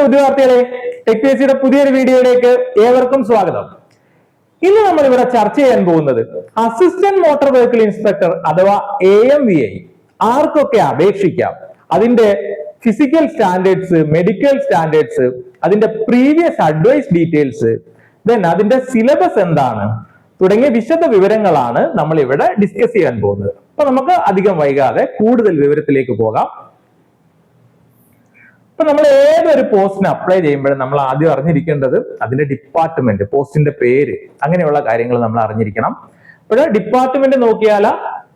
ഉദ്യോഗാർത്ഥികളെ, ടെക്നോളജിയുടെ പുതിയൊരു വീഡിയോയിലേക്ക് ഏവർക്കും സ്വാഗതം. ഇന്ന് നമ്മൾ ഇവിടെ ചർച്ച ചെയ്യാൻ പോകുന്നത് അസിസ്റ്റന്റ് മോട്ടോർ വെഹിക്കിൾ ഇൻസ്പെക്ടർ അഥവാ AMVI ആർക്കൊക്കെ അപേക്ഷിക്കാം, അതിന്റെ ഫിസിക്കൽ സ്റ്റാൻഡേർഡ്സ്, മെഡിക്കൽ സ്റ്റാൻഡേർഡ്സ്, അതിന്റെ പ്രീവിയസ് അഡ്വൈസ് ഡീറ്റെയിൽസ്, ദെൻ അതിന്റെ സിലബസ് എന്താണ് തുടങ്ങിയ വിശദ വിവരങ്ങളാണ് നമ്മൾ ഇവിടെ ഡിസ്കസ് ചെയ്യാൻ പോകുന്നത്. അപ്പൊ നമുക്ക് അധികം വൈകാതെ കൂടുതൽ വിവരത്തിലേക്ക് പോകാം. ഇപ്പൊ നമ്മൾ ഏതൊരു പോസ്റ്റിന് അപ്ലൈ ചെയ്യുമ്പോഴും നമ്മൾ ആദ്യം അറിഞ്ഞിരിക്കേണ്ടത് അതിന്റെ ഡിപ്പാർട്ട്മെന്റ്, പോസ്റ്റിന്റെ പേര്, അങ്ങനെയുള്ള കാര്യങ്ങൾ നമ്മൾ അറിഞ്ഞിരിക്കണം. അപ്പോൾ ഡിപ്പാർട്ട്മെന്റ് നോക്കിയാൽ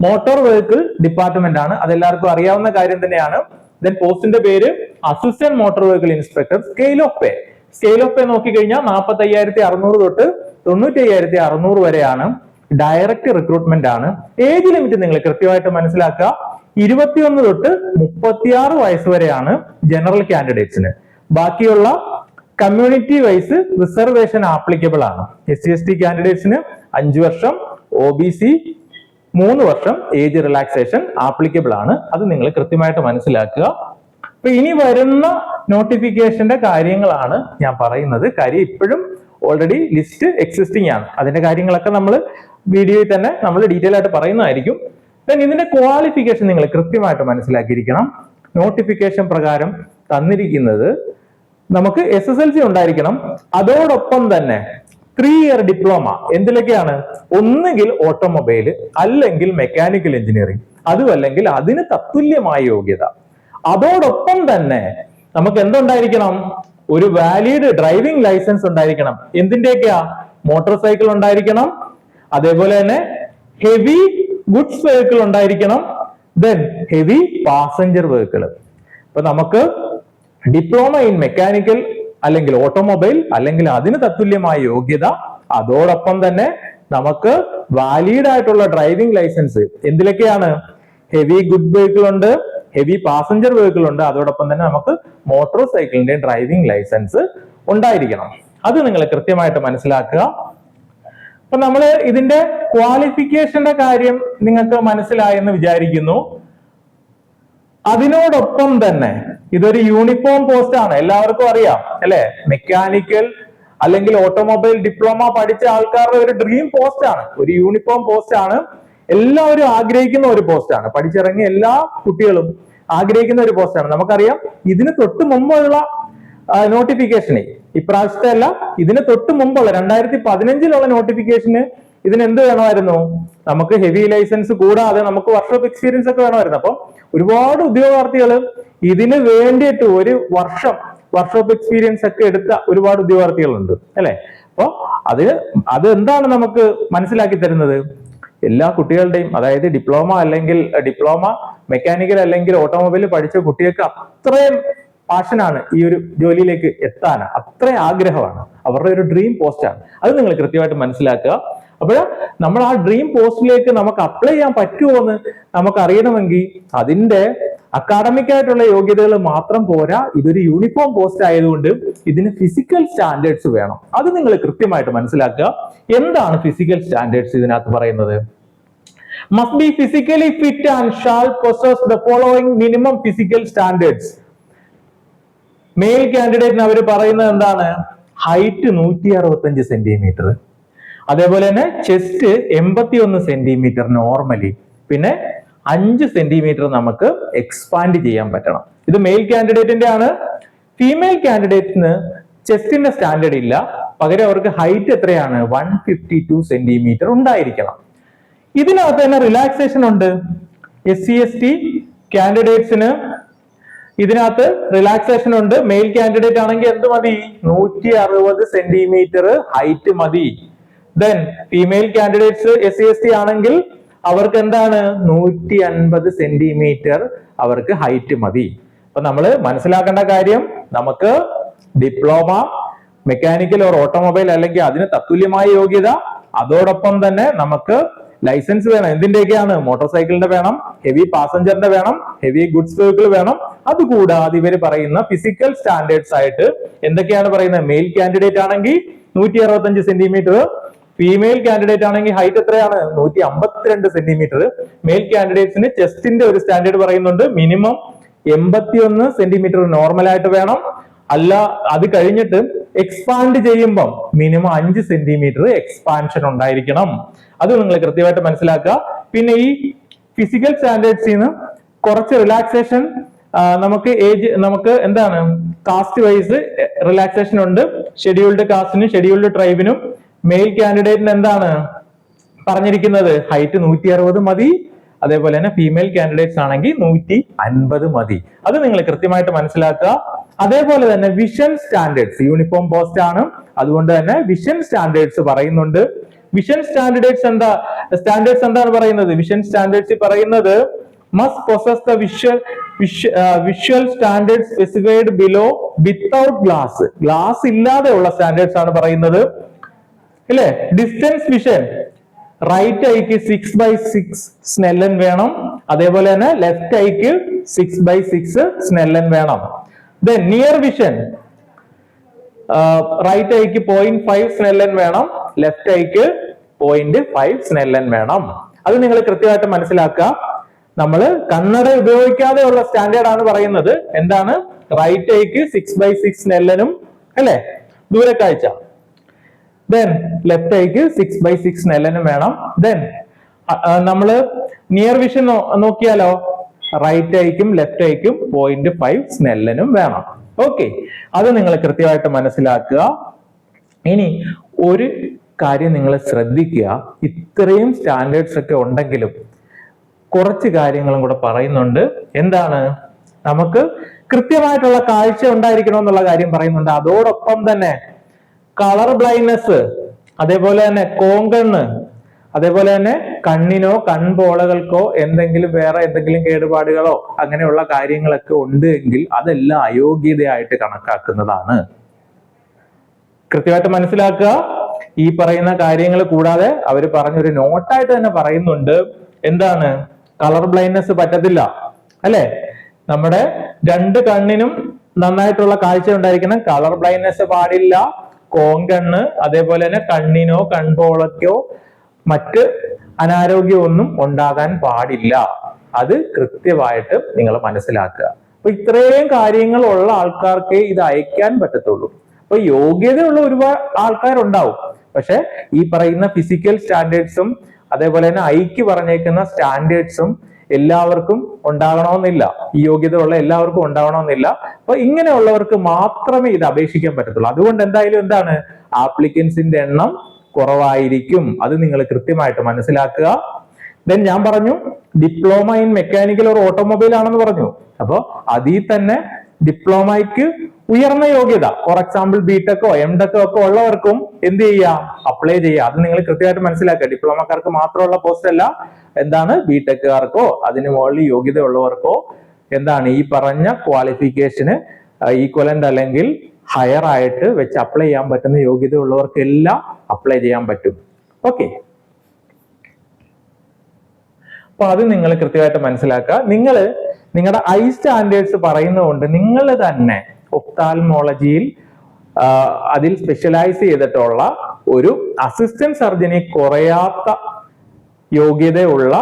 മോട്ടോർ വെഹിക്കിൾ ഡിപ്പാർട്ട്മെന്റ് ആണ്, അതെല്ലാവർക്കും അറിയാവുന്ന കാര്യം തന്നെയാണ്. ദെൻ പോസ്റ്റിന്റെ പേര് assistant motor vehicle inspector. Scale of pay നോക്കിക്കഴിഞ്ഞാൽ 45,600 തൊട്ട് 95,600 വരെയാണ്. ഡയറക്റ്റ് റിക്രൂട്ട്മെന്റ് ആണ്. ഏജ് ലിമിറ്റ് നിങ്ങൾ കൃത്യമായിട്ട് മനസ്സിലാക്കുക. 21 തൊട്ട് 36 വയസ്സ് വരെയാണ് ജനറൽ കാൻഡിഡേറ്റ്സിന്. ബാക്കിയുള്ള കമ്മ്യൂണിറ്റി വൈസ് റിസർവേഷൻ ആപ്ലിക്കബിൾ ആണ്. SC/ST കാൻഡിഡേറ്റ്സിന് 5 വർഷം, OBC 3 വർഷം ഏജ് റിലാക്സേഷൻ ആപ്ലിക്കബിൾ ആണ്. അത് നിങ്ങൾ കൃത്യമായിട്ട് മനസ്സിലാക്കുക. അപ്പൊ ഇനി വരുന്ന നോട്ടിഫിക്കേഷന്റെ കാര്യങ്ങളാണ് ഞാൻ പറയുന്നത്. കാര്യം ഇപ്പോഴും ഓൾറെഡി ലിസ്റ്റ് എക്സിസ്റ്റിംഗ് ആണ്. അതിന്റെ കാര്യങ്ങളൊക്കെ നമ്മൾ വീഡിയോയിൽ തന്നെ നമ്മൾ ഡീറ്റെയിൽ ആയിട്ട് പറയുന്നതായിരിക്കും. ഇതിന്റെ ക്വാളിഫിക്കേഷൻ നിങ്ങൾ കൃത്യമായിട്ട് മനസ്സിലാക്കിയിരിക്കണം. നോട്ടിഫിക്കേഷൻ പ്രകാരം തന്നിരിക്കുന്നത് നമുക്ക് SSLC ഉണ്ടായിരിക്കണം. അതോടൊപ്പം തന്നെ 3 ഇയർ ഡിപ്ലോമ എന്തിലൊക്കെയാണ്? ഒന്നുകിൽ ഓട്ടോമൊബൈല്, അല്ലെങ്കിൽ മെക്കാനിക്കൽ എഞ്ചിനീയറിംഗ്, അതുമല്ലെങ്കിൽ അതിന് തത്തുല്യമായ യോഗ്യത. അതോടൊപ്പം തന്നെ നമുക്ക് എന്തുണ്ടായിരിക്കണം? ഒരു വാലിഡ് ഡ്രൈവിംഗ് ലൈസൻസ് ഉണ്ടായിരിക്കണം. എന്തിന്റെയൊക്കെയാ? മോട്ടോർ സൈക്കിൾ ഉണ്ടായിരിക്കണം, അതേപോലെ തന്നെ ഹെവി ഗുഡ്സ് വെഹിക്കിൾ ഉണ്ടായിരിക്കണം, ദെൻ ഹെവി പാസഞ്ചർ വെഹിക്കിൾ. ഇപ്പൊ നമുക്ക് ഡിപ്ലോമ ഇൻ മെക്കാനിക്കൽ അല്ലെങ്കിൽ ഓട്ടോമൊബൈൽ അല്ലെങ്കിൽ അതിന് തത്തുല്യമായ യോഗ്യത, അതോടൊപ്പം തന്നെ നമുക്ക് വാലിഡ് ആയിട്ടുള്ള ഡ്രൈവിംഗ് ലൈസൻസ് എന്തിലൊക്കെയാണ്? ഹെവി ഗുഡ് വെഹിക്കിൾ ഉണ്ട്, ഹെവി പാസഞ്ചർ വെഹിക്കിൾ ഉണ്ട്, അതോടൊപ്പം തന്നെ നമുക്ക് മോട്ടോർ സൈക്കിളിന്റെ ഡ്രൈവിംഗ് ലൈസൻസ് ഉണ്ടായിരിക്കണം. അത് നിങ്ങൾ കൃത്യമായിട്ട് മനസ്സിലാക്കുക. അപ്പൊ നമ്മൾ ഇതിന്റെ ക്വാളിഫിക്കേഷന്റെ കാര്യം നിങ്ങൾക്ക് മനസ്സിലായെന്ന് വിചാരിക്കുന്നു. അതിനോടൊപ്പം തന്നെ ഇതൊരു യൂണിഫോം പോസ്റ്റ് ആണ്, എല്ലാവർക്കും അറിയാം അല്ലെ? മെക്കാനിക്കൽ അല്ലെങ്കിൽ ഓട്ടോമൊബൈൽ ഡിപ്ലോമ പഠിച്ച ആൾക്കാരുടെ ഒരു ഡ്രീം പോസ്റ്റ് ആണ്, ഒരു യൂണിഫോം പോസ്റ്റ് ആണ്. എല്ലാവരും ആഗ്രഹിക്കുന്ന ഒരു പോസ്റ്റ് ആണ്. പഠിച്ചിറങ്ങിയ എല്ലാ കുട്ടികളും ആഗ്രഹിക്കുന്ന ഒരു പോസ്റ്റ് ആണ്. നമുക്കറിയാം ഇതിന് തൊട്ട് മുമ്പുള്ള നോട്ടിഫിക്കേഷന്, ഇപ്രാവശ്യത്തെ അല്ല, ഇതിന് തൊട്ട് മുമ്പുള്ള 2015 നോട്ടിഫിക്കേഷന് ഇതിന് എന്ത് വേണമായിരുന്നു? നമുക്ക് ഹെവി ലൈസൻസ് കൂടാതെ നമുക്ക് വർഷം എക്സ്പീരിയൻസ് ഒക്കെ വേണമായിരുന്നു. അപ്പം ഒരുപാട് ഉദ്യോഗാർത്ഥികൾ ഇതിന് വേണ്ടിയിട്ട് ഒരു വർഷം എക്സ്പീരിയൻസ് ഒക്കെ എടുത്ത ഒരുപാട് ഉദ്യോഗാർത്ഥികളുണ്ട് അല്ലെ? അപ്പൊ അത് എന്താണ് നമുക്ക് മനസ്സിലാക്കി തരുന്നത്? എല്ലാ കുട്ടികളുടെയും, അതായത് ഡിപ്ലോമ അല്ലെങ്കിൽ ഡിപ്ലോമ മെക്കാനിക്കൽ അല്ലെങ്കിൽ ഓട്ടോമൊബൈൽ പഠിച്ച കുട്ടികൾക്ക് അത്രയും പാഷനാണ് ഈ ഒരു ജോലിയിലേക്ക് എത്താൻ, അത്രയും ആഗ്രഹമാണ്, അവരുടെ ഒരു ഡ്രീം പോസ്റ്റ് ആണ്. അത് നിങ്ങൾ കൃത്യമായിട്ട് മനസ്സിലാക്കുക. അപ്പോൾ നമ്മൾ ആ ഡ്രീം പോസ്റ്റിലേക്ക് നമുക്ക് അപ്ലൈ ചെയ്യാൻ പറ്റുമോ എന്ന് നമുക്ക് അറിയണമെങ്കിൽ അതിന്റെ അക്കാഡമിക് ആയിട്ടുള്ള യോഗ്യതകൾ മാത്രം പോരാ. ഇതൊരു യൂണിഫോം പോസ്റ്റ് ആയതുകൊണ്ട് ഇതിന് ഫിസിക്കൽ സ്റ്റാൻഡേർഡ്സ് വേണം. അത് നിങ്ങൾ കൃത്യമായിട്ട് മനസ്സിലാക്കുക. എന്താണ് ഫിസിക്കൽ സ്റ്റാൻഡേർഡ്സ് ഇതിനകത്ത് പറയുന്നത്? must be physically fit and shall possess the following minimum physical standards. Male കാൻഡിഡേറ്റിന് അവർ പറയുന്നത് എന്താണ്? ഹൈറ്റ് 165 സെന്റിമീറ്റർ, അതേപോലെ തന്നെ ചെസ്റ്റ് 81 സെന്റിമീറ്റർ നോർമലി, പിന്നെ 5 സെന്റിമീറ്റർ നമുക്ക് എക്സ്പാൻഡ് ചെയ്യാൻ പറ്റണം. ഇത് മെയിൽ കാൻഡിഡേറ്റിന്റെ ആണ്. ഫീമെയിൽ കാൻഡിഡേറ്റിന് ചെസ്റ്റിന്റെ സ്റ്റാൻഡേർഡ് ഇല്ല, പകരം അവർക്ക് ഹൈറ്റ് എത്രയാണ്? 152 സെന്റിമീറ്റർ ഉണ്ടായിരിക്കണം. ഇതിനകത്ത് തന്നെ റിലാക്സേഷൻ ഉണ്ട്. SC/ST കാൻഡിഡേറ്റ്സിന് ഇതിനകത്ത് റിലാക്സേഷൻ ഉണ്ട്. മെയിൽ കാൻഡിഡേറ്റ് ആണെങ്കിൽ എന്ത് മതി? 160 സെന്റിമീറ്റർ ഹൈറ്റ് മതി. ദെൻ ഫീമെയിൽ കാൻഡിഡേറ്റ്സ് SC/ST ആണെങ്കിൽ അവർക്ക് എന്താണ്? 150 സെന്റിമീറ്റർ അവർക്ക് ഹൈറ്റ് മതി. അപ്പൊ നമ്മൾ മനസ്സിലാക്കേണ്ട കാര്യം, നമുക്ക് ഡിപ്ലോമ മെക്കാനിക്കൽ ഓർ ഓട്ടോമൊബൈൽ അല്ലെങ്കിൽ അതിന് തത്തുല്യമായ യോഗ്യത, അതോടൊപ്പം തന്നെ നമുക്ക് ലൈസൻസ് വേണം. എന്തിന്റെയൊക്കെയാണ്? മോട്ടോർ സൈക്കിളിന്റെ വേണം, ഹെവി പാസഞ്ചറിന്റെ വേണം, ഹെവി ഗുഡ്സ് വെഹിക്കിൾ വേണം. അതുകൂടാതെ ഇവർ പറയുന്ന ഫിസിക്കൽ സ്റ്റാൻഡേർഡ്സ് ആയിട്ട് എന്തൊക്കെയാണ് പറയുന്നത്? മെയിൽ കാൻഡിഡേറ്റ് ആണെങ്കിൽ 165 സെന്റിമീറ്റർ, ഫീമെയിൽ കാൻഡിഡേറ്റ് ആണെങ്കിൽ ഹൈറ്റ് എത്രയാണ്? 152 സെന്റിമീറ്റർ. മെയിൽ കാൻഡിഡേറ്റ്സിന് ചെസ്റ്റിന്റെ ഒരു സ്റ്റാൻഡേർഡ് പറയുന്നുണ്ട്, മിനിമം 81 സെന്റിമീറ്റർ നോർമൽ ആയിട്ട് വേണം. അല്ല അത് കഴിഞ്ഞിട്ട് എക്സ്പാൻഡ് ചെയ്യുമ്പം മിനിമം 5 സെന്റിമീറ്റർ എക്സ്പാൻഷൻ ഉണ്ടായിരിക്കണം. അത് നിങ്ങൾ കൃത്യമായിട്ട് മനസ്സിലാക്കുക. പിന്നെ ഈ ഫിസിക്കൽ സ്റ്റാൻഡേർഡ്സിൽ നിന്ന് കുറച്ച് റിലാക്സേഷൻ നമുക്ക് എന്താണ് കാസ്റ്റ് വൈസ് റിലാക്സേഷൻ ഉണ്ട്. ഷെഡ്യൂൾഡ് കാസ്റ്റിനും ഷെഡ്യൂൾഡ് ട്രൈബിനും മെയിൽ കാൻഡിഡേറ്റിന് എന്താണ് പറഞ്ഞിരിക്കുന്നത്? ഹൈറ്റ് 160 മതി. അതേപോലെ തന്നെ ഫീമെയിൽ കാൻഡിഡേറ്റ്സ് ആണെങ്കിൽ 150 മതി. അത് നിങ്ങൾ കൃത്യമായിട്ട് മനസ്സിലാക്കുക. അതേപോലെ തന്നെ വിഷൻ സ്റ്റാൻഡേർഡ്സ് യൂണിഫോം പോസ്റ്റ് ആണ്, അതുകൊണ്ട് തന്നെ വിഷൻ സ്റ്റാൻഡേർഡ്സ് പറയുന്നുണ്ട്. വിഷൻ സ്റ്റാൻഡേർഡ്സ് എന്താണ് പറയുന്നത്? വിഷൻ സ്റ്റാൻഡേർഡ്സ് പറയുന്നത് must possess the visual standards specified below without glass. Glass ഇല്ലാതെയുള്ള സ്റ്റാൻഡേർഡ്സ് ആണ് പറയുന്നത്, അല്ലേ? ഡിസ്റ്റൻസ് വിഷൻ റൈറ്റ് ഐക്ക് 6/6 സ്നെല്ലൻ വേണം. അതേപോലെ തന്നെ ലെഫ്റ്റ് ഐക്ക് 6/6 സ്നെല്ലൻ വേണം. ദെൻ നിയർ വിഷൻ റൈറ്റ് ഐക്ക് 0.5 സ്നെല്ലൻ വേണം, ലെഫ്റ്റ് ഐക്ക് 0.5 സ്നെല്ലൻ വേണം. അത് നിങ്ങൾ കൃത്യമായിട്ട് മനസ്സിലാക്കുക. നമ്മൾ കണ്ണട ഉപയോഗിക്കാതെയുള്ള സ്റ്റാൻഡേർഡ് ആണ് പറയുന്നത്. എന്താണ്? റൈറ്റ് ഐക്ക് 6/6 സ്നെല്ലനും, അല്ലെ, ദൂരക്കാഴ്ച. ദെൻ ലെഫ്റ്റ് ഐക്ക് 6/6 സ്നെല്ലനും വേണം. ദെൻ നമ്മള് നിയർ വിഷൻ നോക്കിയാലോ, റൈറ്റ് ഐക്കും ലെഫ്റ്റ് ഐക്കും 0.5 സ്നെല്ലനും വേണം. ഓക്കെ, അത് നിങ്ങൾ കൃത്യമായിട്ട് മനസ്സിലാക്കുക. ഇനി ഒരു കാര്യം നിങ്ങൾ ശ്രദ്ധിക്കുക, ഇത്രയും സ്റ്റാൻഡേർഡ്സ് ഒക്കെ ഉണ്ടെങ്കിലും കുറച്ച് കാര്യങ്ങളും കൂടെ പറയുന്നുണ്ട്. എന്താണ്? നമുക്ക് കൃത്യമായിട്ടുള്ള കാഴ്ച ഉണ്ടായിരിക്കണം എന്നുള്ള കാര്യം പറയുന്നുണ്ട്. അതോടൊപ്പം തന്നെ കളർ ബ്ലൈൻഡ്നെസ്, അതേപോലെ തന്നെ കോങ്കണ്ണ്, അതേപോലെ തന്നെ കണ്ണിനോ കൺപോളകൾക്കോ വേറെ എന്തെങ്കിലും കേടുപാടുകളോ അങ്ങനെയുള്ള കാര്യങ്ങളൊക്കെ ഉണ്ട് എങ്കിൽ അതെല്ലാം അയോഗ്യതയായിട്ട് കണക്കാക്കുന്നതാണ്. കൃത്യമായിട്ട് മനസ്സിലാക്കുക. ഈ പറയുന്ന കാര്യങ്ങൾ കൂടാതെ അവർ പറഞ്ഞൊരു നോട്ടായിട്ട് തന്നെ പറയുന്നുണ്ട്. എന്താണ്? കളർ ബ്ലൈൻഡ്നെസ് പറ്റത്തില്ല, അല്ലെ? നമ്മുടെ 2 കണ്ണിനും നന്നായിട്ടുള്ള കാഴ്ച ഉണ്ടായിരിക്കണം. കളർ ബ്ലൈൻഡ്നെസ് പാടില്ല. കോങ്കണ്ണ്, അതേപോലെ തന്നെ കണ്ണിനോ കൺപോളയ്ക്കോ മറ്റ് അനാരോഗ്യമൊന്നും ഉണ്ടാകാൻ പാടില്ല. അത് കൃത്യമായിട്ട് നിങ്ങൾ മനസ്സിലാക്കുക. അപ്പൊ ഇത്രയും കാര്യങ്ങൾ ഉള്ള ആൾക്കാർക്ക് ഇത് അയക്കാൻ പറ്റത്തുള്ളൂ. അപ്പൊ യോഗ്യതയുള്ള ഒരുപാട് ആൾക്കാരുണ്ടാവും. പക്ഷെ ഈ പറയുന്ന ഫിസിക്കൽ സ്റ്റാൻഡേർഡ്സും അതേപോലെ തന്നെ ഐക്ക് പറഞ്ഞേക്കുന്ന സ്റ്റാൻഡേർഡ്സും എല്ലാവർക്കും ഉണ്ടാകണമെന്നില്ല. ഈ യോഗ്യത ഉള്ള എല്ലാവർക്കും ഉണ്ടാവണമെന്നില്ല. അപ്പൊ ഇങ്ങനെയുള്ളവർക്ക് മാത്രമേ ഇത് അപേക്ഷിക്കാൻ പറ്റത്തുള്ളൂ. അതുകൊണ്ട് എന്തായാലും എന്താണ്, ആപ്ലിക്കൻസിന്റെ എണ്ണം കുറവായിരിക്കും. അത് നിങ്ങൾ കൃത്യമായിട്ട് മനസ്സിലാക്കുക. ദെൻ ഞാൻ പറഞ്ഞു diploma in mechanical or automobile ആണെന്ന് പറഞ്ഞു. അപ്പൊ അതിൽ തന്നെ ഡിപ്ലോമയ്ക്ക് ഉയർന്ന യോഗ്യത, ഫോർ എക്സാമ്പിൾ ബിടെക്കോ എംടെക്കോ ഒക്കെ ഉള്ളവർക്കും എന്ത് ചെയ്യാം? അപ്ലൈ ചെയ്യാം. അത് നിങ്ങൾ കൃത്യമായിട്ട് മനസ്സിലാക്കുക. ഡിപ്ലോമക്കാർക്ക് മാത്രമുള്ള പോസ്റ്റ് അല്ല. എന്താണ്? ബിടെക്കുകാർക്കോ അതിന് മുകളിൽ യോഗ്യത ഉള്ളവർക്കോ എന്താണ് ഈ പറഞ്ഞ ക്വാളിഫിക്കേഷന് ഈക്വലന്റ് അല്ലെങ്കിൽ ഹയർ ആയിട്ട് വെച്ച് അപ്ലൈ ചെയ്യാൻ പറ്റുന്ന യോഗ്യത ഉള്ളവർക്കെല്ലാം അപ്ലൈ ചെയ്യാൻ പറ്റും. ഓക്കെ, അപ്പൊ അത് നിങ്ങൾ കൃത്യമായിട്ട് മനസ്സിലാക്കുക. നിങ്ങളുടെ ഐ സ്റ്റാൻഡേർഡ്സ് പറയുന്നതുകൊണ്ട് നിങ്ങൾ തന്നെ ഒഫ്താൽമോളജിയിൽ അതിൽ സ്പെഷ്യലൈസ് ചെയ്തിട്ടുള്ള ഒരു അസിസ്റ്റന്റ് സർജനി കുറയാത്ത യോഗ്യതയുള്ള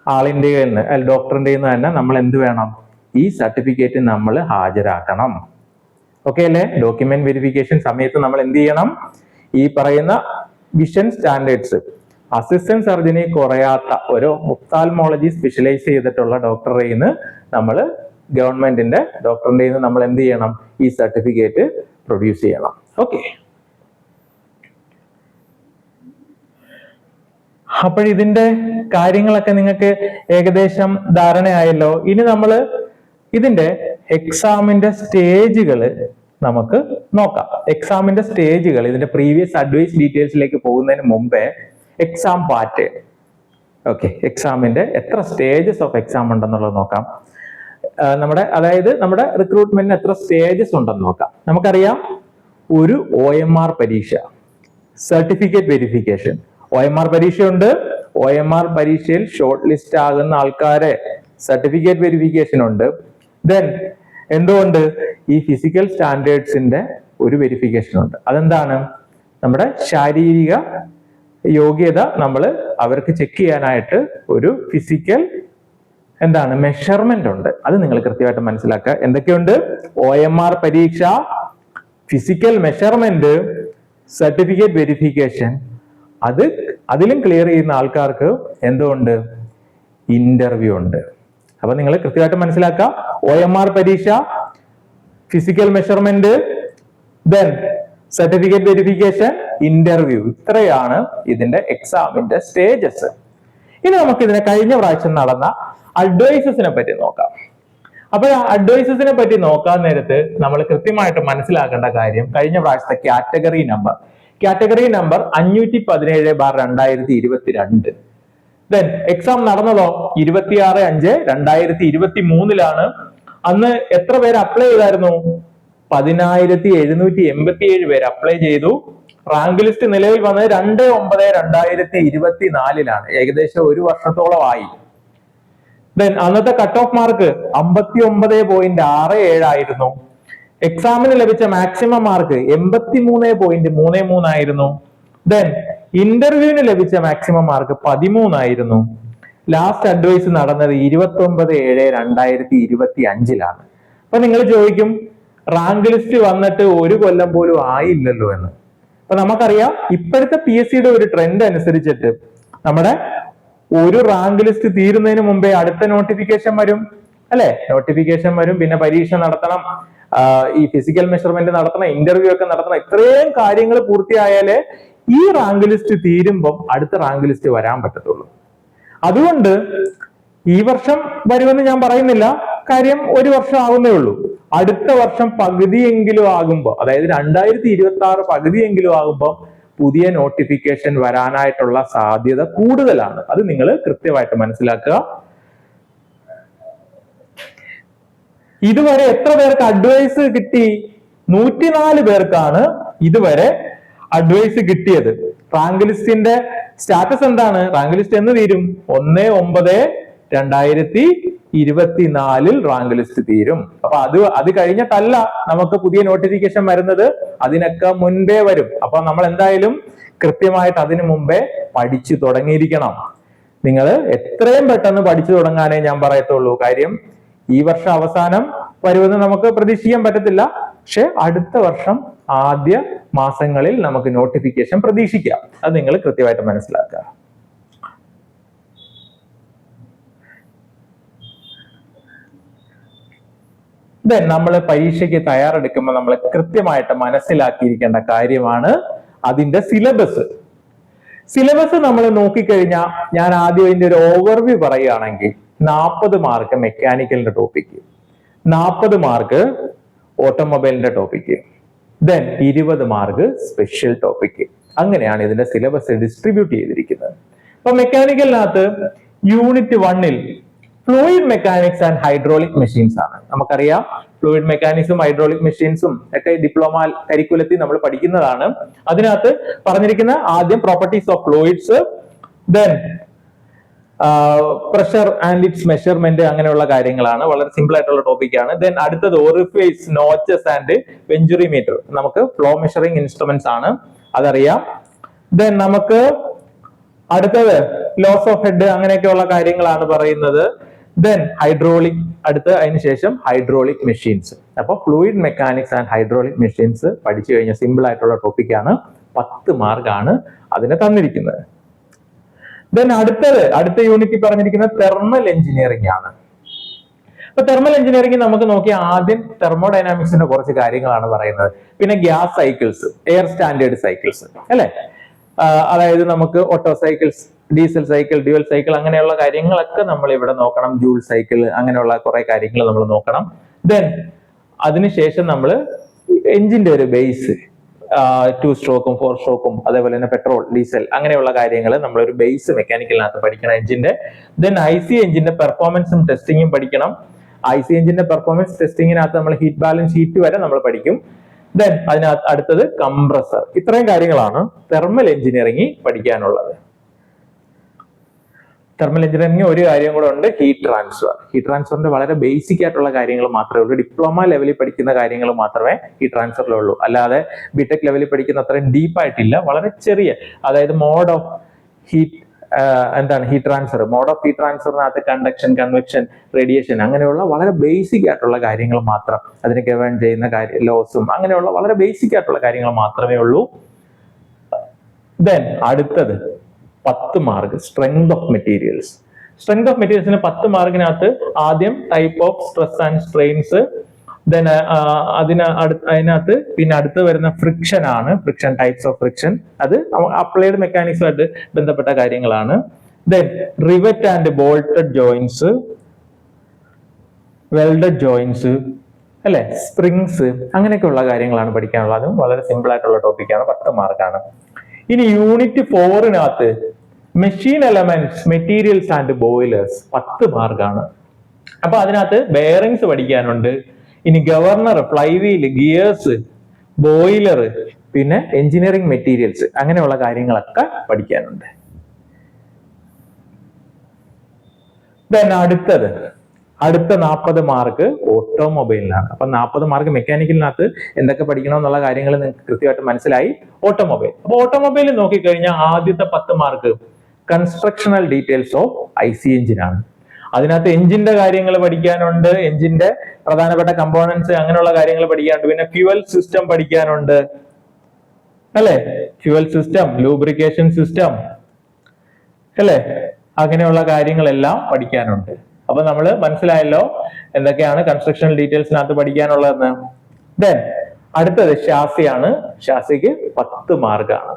ആളിന്റെ ഡോക്ടറിന്റെ തന്നെ നമ്മൾ എന്ത് വേണം? ഈ സർട്ടിഫിക്കറ്റ് നമ്മൾ ഹാജരാക്കണം. ഓക്കെ അല്ലെ? ഡോക്യുമെന്റ് വെരിഫിക്കേഷൻ സമയത്ത് നമ്മൾ എന്ത് ചെയ്യണം? ഈ പറയുന്ന വിഷൻ സ്റ്റാൻഡേർഡ്സ് അസിസ്റ്റന്റ് സർജനി കുറയാത്ത ഒരു ഒഫ്താൽമോളജി സ്പെഷ്യലൈസ് ചെയ്തിട്ടുള്ള ഡോക്ടറിൽ നിന്ന് നമ്മൾ ഗവൺമെന്റിന്റെ ഡോക്ടറിന്റെ നിന്ന് നമ്മൾ എന്ത് ചെയ്യണം? ഈ സർട്ടിഫിക്കറ്റ് പ്രൊഡ്യൂസ് ചെയ്യണം. ഓക്കെ, അപ്പോൾ ഇതിന്റെ കാര്യങ്ങളൊക്കെ നിങ്ങൾക്ക് ഏകദേശം ധാരണയായല്ലോ. ഇനി നമ്മൾ ഇതിന്റെ എക്സാമിന്റെ സ്റ്റേജുകൾ നമുക്ക് നോക്കാം. എക്സാമിന്റെ സ്റ്റേജുകൾ, ഇതിന്റെ പ്രീവിയസ് അഡ്വൈസ് ഡീറ്റെയിൽസിലേക്ക് പോകുന്നതിന് മുമ്പേ എക്സാം പാറ്റേൺ, ഓക്കെ, എക്സാമിന്റെ എത്ര സ്റ്റേജസ് ഓഫ് എക്സാം ഉണ്ടെന്നുള്ളത് നോക്കാം. നമ്മുടെ റിക്രൂട്ട്മെന്റിന് എത്ര സ്റ്റേജസ് ഉണ്ടെന്ന് നോക്കാം. നമുക്കറിയാം, ഒരു OMR പരീക്ഷ, സർട്ടിഫിക്കറ്റ് വെരിഫിക്കേഷൻ, OMR പരീക്ഷയുണ്ട്. OMR പരീക്ഷയിൽ ഷോർട്ട് ലിസ്റ്റ് ആകുന്ന ആൾക്കാരെ സർട്ടിഫിക്കറ്റ് വെരിഫിക്കേഷൻ ഉണ്ട്. ദെൻ എന്തുകൊണ്ട് ഈ ഫിസിക്കൽ സ്റ്റാൻഡേർഡ്സിന്റെ ഒരു വെരിഫിക്കേഷൻ ഉണ്ട്. അതെന്താണ്? നമ്മുടെ ശാരീരിക യോഗ്യത അവർക്ക് ചെക്ക് ചെയ്യാനായിട്ട് ഒരു ഫിസിക്കൽ മെഷർമെന്റ് ഉണ്ട്. അത് നിങ്ങൾ കൃത്യമായിട്ട് മനസ്സിലാക്കുക. എന്തൊക്കെയുണ്ട്? OMR പരീക്ഷ, ഫിസിക്കൽ മെഷർമെന്റ്, സർട്ടിഫിക്കറ്റ് വെരിഫിക്കേഷൻ, അതിലും ക്ലിയർ ചെയ്യുന്ന ആൾക്കാർക്ക് എന്തുകൊണ്ട്? ഇന്റർവ്യൂ ഉണ്ട്. അപ്പൊ നിങ്ങൾ കൃത്യമായിട്ട് മനസ്സിലാക്കുക. OMR പരീക്ഷ, physical measurement, then certificate verification, interview, ഇത്രയാണ് ഇതിന്റെ എക്സാമിന്റെ സ്റ്റേജസ്. ഇനി നമുക്ക് ഇതിനെ കഴിഞ്ഞ പ്രാവശ്യം നടന്ന അഡ്വൈസസിനെ പറ്റി നോക്കാം. അപ്പൊ അഡ്വൈസസിനെ പറ്റി നോക്കാൻ നേരത്ത് നമ്മൾ കൃത്യമായിട്ട് മനസ്സിലാക്കേണ്ട കാര്യം കഴിഞ്ഞ പ്രാവശ്യത്തെ കാറ്റഗറി നമ്പർ 517/2022. ദെൻ എക്സാം നടന്നതോ 26/5/2023 അന്ന് എത്ര പേര് അപ്ലൈ ചെയ്തായിരുന്നു? 10,787 പേര് അപ്ലൈ ചെയ്തു. റാങ്ക് ലിസ്റ്റ് നിലവിൽ വന്നത് 2/9/2024 ഏകദേശം ഒരു വർഷത്തോളമായി. ദെൻ അന്നത്തെ കട്ട് ഓഫ് മാർക്ക് 59.67 ആയിരുന്നു. എക്സാമിന് ലഭിച്ച മാക്സിമം മാർക്ക് 83.33 ആയിരുന്നു. ദെൻ ഇന്റർവ്യൂവിന് ലഭിച്ച മാക്സിമം മാർക്ക് 13 ആയിരുന്നു. ലാസ്റ്റ് അഡ്വൈസ് നടന്നത് 29/7/2025. അപ്പൊ നിങ്ങൾ ചോദിക്കും, റാങ്ക് ലിസ്റ്റ് വന്നിട്ട് ഒരു കൊല്ലം പോലും ആയില്ലല്ലോ എന്ന്. അപ്പൊ നമുക്കറിയാം ഇപ്പോഴത്തെ PSCയുടെ ഒരു ട്രെൻഡ് അനുസരിച്ചിട്ട് നമ്മുടെ ഒരു റാങ്ക് ലിസ്റ്റ് തീരുന്നതിന് മുമ്പേ അടുത്ത നോട്ടിഫിക്കേഷൻ വരും, അല്ലെ? നോട്ടിഫിക്കേഷൻ വരും, പിന്നെ പരീക്ഷ നടത്തണം, ഈ ഫിസിക്കൽ മെഷർമെന്റ് നടത്തണം, ഇന്റർവ്യൂ ഒക്കെ നടത്തണം. ഇത്രയും കാര്യങ്ങൾ പൂർത്തിയായാലേ ഈ റാങ്ക് ലിസ്റ്റ് തീരുമ്പം അടുത്ത റാങ്ക് ലിസ്റ്റ് വരാൻ പറ്റത്തുള്ളൂ. അതുകൊണ്ട് ഈ വർഷം വരുമെന്ന് ഞാൻ പറയുന്നില്ല, കാര്യം ഒരു വർഷം ആവുന്നേ ഉള്ളൂ. അടുത്ത വർഷം പകുതിയെങ്കിലും ആകുമ്പോൾ, അതായത് 2026 പകുതിയെങ്കിലും ആകുമ്പോൾ പുതിയ നോട്ടിഫിക്കേഷൻ വരാനായിട്ടുള്ള സാധ്യത കൂടുതലാണ്. അത് നിങ്ങൾ കൃത്യമായിട്ട് മനസ്സിലാക്കുക. ഇതുവരെ എത്ര പേർക്ക് അഡ്വൈസ് കിട്ടി? 104 പേർക്കാണ് ഇതുവരെ അഡ്വൈസ് കിട്ടിയത്. റാങ്ക് ലിസ്റ്റിന്റെ സ്റ്റാറ്റസ് എന്താണ്? റാങ്ക് ലിസ്റ്റ് എന്ന് തീരും? 1/9/2024 റാങ്ക് ലിസ്റ്റ് തീരും. അപ്പൊ അത് കഴിഞ്ഞിട്ടല്ല നമുക്ക് പുതിയ നോട്ടിഫിക്കേഷൻ വരുന്നത്, അതിനൊക്കെ മുൻപേ വരും. അപ്പൊ നമ്മൾ എന്തായാലും കൃത്യമായിട്ട് അതിനു മുമ്പേ പഠിച്ചു തുടങ്ങിയിരിക്കണം. നിങ്ങൾ എത്രയും പെട്ടെന്ന് പഠിച്ചു തുടങ്ങാനേ ഞാൻ പറയത്തുള്ളൂ. കാര്യം ഈ വർഷം അവസാനം വരുമെന്ന് നമുക്ക് പ്രതീക്ഷിക്കാൻ പറ്റത്തില്ല, പക്ഷെ അടുത്ത വർഷം ആദ്യ മാസങ്ങളിൽ നമുക്ക് നോട്ടിഫിക്കേഷൻ പ്രതീക്ഷിക്കാം. അത് നിങ്ങൾ കൃത്യമായിട്ട് മനസ്സിലാക്കുക. ദെൻ നമ്മൾ പരീക്ഷയ്ക്ക് തയ്യാറെടുക്കുമ്പോൾ നമ്മൾ കൃത്യമായിട്ട് മനസ്സിലാക്കിയിരിക്കേണ്ട കാര്യമാണ് അതിന്റെ സിലബസ്. സിലബസ് നമ്മൾ നോക്കിക്കഴിഞ്ഞാൽ, ഞാൻ ആദ്യം അതിന്റെ ഒരു ഓവർവ്യൂ പറയുകയാണെങ്കിൽ 40 മാർക്ക് മെക്കാനിക്കലിന്റെ ടോപ്പിക്ക്, 40 മാർക്ക് ഓട്ടോമൊബൈലിന്റെ topic, then 20 mark special topic. അങ്ങനെയാണ് ഇതിന്റെ സിലബസ് ഡിസ്ട്രിബ്യൂട്ട് ചെയ്തിരിക്കുന്നത്. അപ്പൊ മെക്കാനിക്കലിനകത്ത് യൂണിറ്റ് 1-ൽ fluid mechanics and hydraulic machines ആണ്. നമുക്കറിയാം ഫ്ലൂയിഡ് മെക്കാനിക്സും ഹൈഡ്രോളിക് മെഷീൻസും ഒക്കെ ഡിപ്ലോമ കരിക്കുലത്തിൽ നമ്മൾ പഠിക്കുന്നതാണ്. അതിനകത്ത് പറഞ്ഞിരിക്കുന്ന ആദ്യം properties of fluids, then pressure and it's measurement, അങ്ങനെയുള്ള കാര്യങ്ങളാണ്. വളരെ സിമ്പിൾ ആയിട്ടുള്ള ടോപ്പിക്കാണ്. ദെൻ അടുത്തത് ഓറിഫൈസ്, നോച്ചസ് ആൻഡ് വെഞ്ചുറിമീറ്റർ, നമുക്ക് ഫ്ലോ മെഷറിംഗ് ഇൻസ്ട്രുമെന്റ്സ് ആണ്, അതറിയാം. ദെൻ നമുക്ക് അടുത്തത് ലോസ് ഓഫ് ഹെഡ്, അങ്ങനെയൊക്കെയുള്ള കാര്യങ്ങളാണ് പറയുന്നത്. ദെൻ ഹൈഡ്രോളിക്, അടുത്ത അതിനുശേഷം ഹൈഡ്രോളിക് മെഷീൻസ്. അപ്പൊ fluid mechanics and hydraulic machines പഠിച്ചു കഴിഞ്ഞ സിമ്പിൾ ആയിട്ടുള്ള ടോപ്പിക്കാണ്. 10 മാർക്കാണ് അതിന് തന്നിരിക്കുന്നത്. ദെൻ അടുത്ത യൂണിറ്റ് പറഞ്ഞിരിക്കുന്നത് തെർമൽ എഞ്ചിനീയറിംഗ് ആണ്. അപ്പൊ തെർമൽ എഞ്ചിനീയറിംഗ് നമുക്ക് നോക്കിയാൽ ആദ്യം തെർമോഡൈനാമിക്സിന്റെ കുറച്ച് കാര്യങ്ങളാണ് പറയുന്നത്. പിന്നെ gas cycles, air standard cycles, അല്ലെ? അതായത് നമുക്ക് auto cycles, diesel cycle, dual cycle, അങ്ങനെയുള്ള കാര്യങ്ങളൊക്കെ നമ്മൾ ഇവിടെ നോക്കണം. ജൂൾ സൈക്കിൾ, അങ്ങനെയുള്ള കുറെ കാര്യങ്ങൾ നമ്മൾ നോക്കണം. ദെൻ അതിനുശേഷം നമ്മൾ എഞ്ചിന്റെ ഒരു ബേസ്, 2 സ്ട്രോക്കും 4 സ്ട്രോക്കും, അതേപോലെ തന്നെ പെട്രോൾ, ഡീസൽ, അങ്ങനെയുള്ള കാര്യങ്ങൾ നമ്മളൊരു ബേസ് മെക്കാനിക്കലിനകത്ത് പഠിക്കണം എഞ്ചിന്റെ. ദെൻ IC എഞ്ചിന്റെ പെർഫോമൻസും ടെസ്റ്റിങ്ങും പഠിക്കണം. IC എഞ്ചിന്റെ പെർഫോമൻസ് ടെസ്റ്റിങ്ങിനകത്ത് നമ്മൾ ഹീറ്റ് ബാലൻസ് ഷീറ്റ് വരെ നമ്മൾ പഠിക്കും. ദെൻ അതിനകത്ത് അടുത്തത് കംപ്രസർ. ഇത്രയും കാര്യങ്ങളാണ് തെർമൽ എഞ്ചിനീയറിംഗ് പഠിക്കാനുള്ളത്. തെർമൽ എഞ്ചിനീയറിംഗ് ഒരു കാര്യം കൂടെ ഉണ്ട്, ഹീറ്റ് ട്രാൻസ്ഫർ. ഹീറ്റ് ട്രാൻസ്ഫറിന്റെ വളരെ ബേസിക് ആയിട്ടുള്ള കാര്യങ്ങൾ മാത്രമേ ഉള്ളൂ. ഡിപ്ലോമ ലെവലിൽ പഠിക്കുന്ന കാര്യങ്ങൾ മാത്രമേ ഹീറ്റ് ട്രാൻസ്ഫറിലുള്ളൂ. അല്ലാതെ ബിടെക് ലെവലിൽ പഠിക്കുന്ന അത്രയും ഡീപ്പായിട്ടില്ല. വളരെ ചെറിയ, അതായത് മോഡ് ഓഫ് ഹീറ്റ് എന്താണ് heat transfer, mode of heat ട്രാൻസ്ഫറിനകത്ത് കണ്ടക്ഷൻ, കൺവെക്ഷൻ, റേഡിയേഷൻ അങ്ങനെയുള്ള വളരെ ബേസിക് ആയിട്ടുള്ള കാര്യങ്ങൾ മാത്രം, അതിനെ ഗവേൺ ചെയ്യുന്ന ലോസും അങ്ങനെയുള്ള വളരെ ബേസിക് ആയിട്ടുള്ള കാര്യങ്ങൾ മാത്രമേ ഉള്ളൂ. ദെൻ അടുത്തത് 10 mark strength of materials. Strength of മെറ്റീരിയൽസിന് 10 മാർക്കിനകത്ത് ആദ്യം type of stress and strains, then അതിനകത്ത് പിന്നെ അടുത്ത് വരുന്ന ഫ്രിക്ഷൻ ആണ്, ഫ്രിക്ഷൻ, ടൈപ്സ് ഓഫ് ഫ്രിക്ഷൻ, അത് അപ്ലൈഡ് മെക്കാനിക്സുമായിട്ട് ബന്ധപ്പെട്ട കാര്യങ്ങളാണ്. Then rivet and bolted joints, welded joints അല്ലെ, സ്പ്രിങ്സ്, അങ്ങനെയൊക്കെയുള്ള കാര്യങ്ങളാണ് പഠിക്കാനുള്ളത്. അതും വളരെ സിമ്പിൾ ആയിട്ടുള്ള ടോപ്പിക്കാണ്, 10 മാർക്കാണ്. ഇനി യൂണിറ്റ് 4-നകത്ത് machine elements, materials and boilers 10 മാർക്കാണ്. അപ്പൊ അതിനകത്ത് ബെയറിങ്സ് പഠിക്കാനുണ്ട്, ഇനി ഗവർണർ, ഫ്ലൈവീൽ, ഗിയേഴ്സ്, ബോയിലർ, പിന്നെ എഞ്ചിനീയറിംഗ് മെറ്റീരിയൽസ്, അങ്ങനെയുള്ള കാര്യങ്ങളൊക്കെ പഠിക്കാനുണ്ട്. ദെൻ അടുത്ത 40 മാർക്ക് ഓട്ടോമൊബൈലിനാണ്. അപ്പൊ 40 മാർക്ക് മെക്കാനിക്കലിനകത്ത് എന്തൊക്കെ പഠിക്കണം എന്നുള്ള കാര്യങ്ങൾ നിങ്ങൾക്ക് കൃത്യമായിട്ട് മനസ്സിലായി. ഓട്ടോമൊബൈൽ, അപ്പൊ ഓട്ടോമൊബൈലിൽ നോക്കിക്കഴിഞ്ഞാൽ ആദ്യത്തെ 10 mark constructional details of IC എഞ്ചിനാണ്. അതിനകത്ത് എഞ്ചിന്റെ കാര്യങ്ങൾ പഠിക്കാനുണ്ട്, എഞ്ചിന്റെ പ്രധാനപ്പെട്ട കമ്പോണൻസ് അങ്ങനെയുള്ള കാര്യങ്ങൾ പഠിക്കാനുണ്ട്. പിന്നെ ഫ്യുവൽ സിസ്റ്റം പഠിക്കാനുണ്ട് അല്ലെ, ഫ്യുവൽ സിസ്റ്റം, ലൂബ്രിക്കേഷൻ സിസ്റ്റം അല്ലെ, അങ്ങനെയുള്ള കാര്യങ്ങളെല്ലാം പഠിക്കാനുണ്ട്. അപ്പൊ നമ്മൾ മനസ്സിലായല്ലോ എന്തൊക്കെയാണ് കൺസ്ട്രക്ഷണൽ ഡീറ്റെയിൽസിനകത്ത് പഠിക്കാനുള്ളതെന്ന്. ദെൻ അടുത്തത് ഷാസിയാണ്. ഷാസിക്ക് 10 മാർക്കാണ്.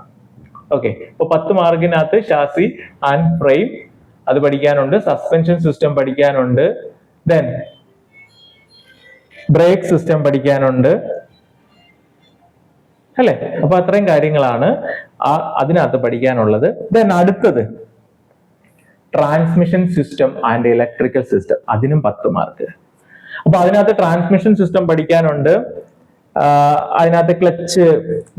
ഓക്കെ, അപ്പൊ 10 മാർക്കിനകത്ത് ഷാസി ആൻഡ് ഫ്രെയിം അത് പഠിക്കാനുണ്ട്, സസ്പെൻഷൻ സിസ്റ്റം പഠിക്കാനുണ്ട്, ദെൻ ബ്രേക്ക് സിസ്റ്റം പഠിക്കാനുണ്ട് അല്ലെ. അപ്പൊ അത്രയും കാര്യങ്ങളാണ് അതിനകത്ത് പഠിക്കാനുള്ളത്. ദെൻ അടുത്തത് transmission system and electrical system, അതിനും 10 മാർക്ക്. അപ്പൊ അതിനകത്ത് ട്രാൻസ്മിഷൻ സിസ്റ്റം പഠിക്കാനുണ്ട്, അതിനകത്ത് ക്ലച്ച്,